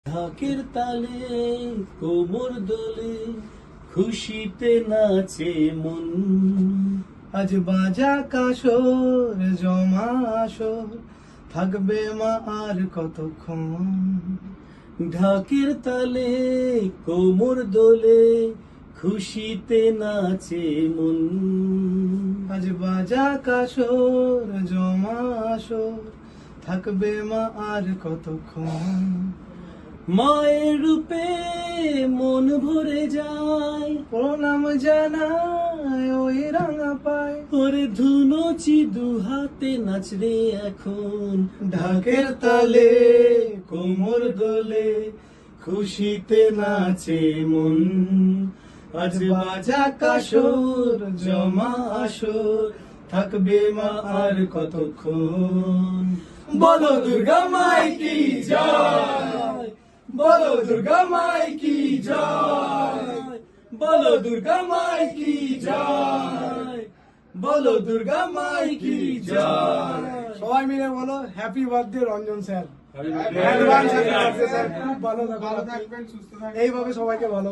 ঢাকের তালে কোমর দোলে খুশিতে নাচে মন। আজ বাজা কাসর জমা আসর, থাকবে মা আর কতক্ষণ। ঢাকের তালে কোমর দোলে খুশিতে নাচে মন। আজ বাজা কাসর জমা আসর, থাকবে মা আর কতক্ষণ। মায়ের রূপে মন ভরে যায়, প্রণাম জানায় ওই রাঙা পায়। ওরে ধুনুচি দু হাতে নাচরে এখন। ঢাকের তালে কোমর দোলে খুশিতে নাচে মন। আজ বাজা কাসর জমা আসর, থাকবে মা আর কতক্ষণ। বলো দুর্গা মাই কি জয়, বলো দুর্গা মাই কি জয়, বলো দুর্গা মাই কি জয়, বলো দুর্গা মাই কি জয়। সবাই মিলে বলো happy birthday Ranjan sir. Happy birthday, খুব ভালো থাকবেন, সুস্থ থাকবেন, এইভাবে সবাইকে ভালো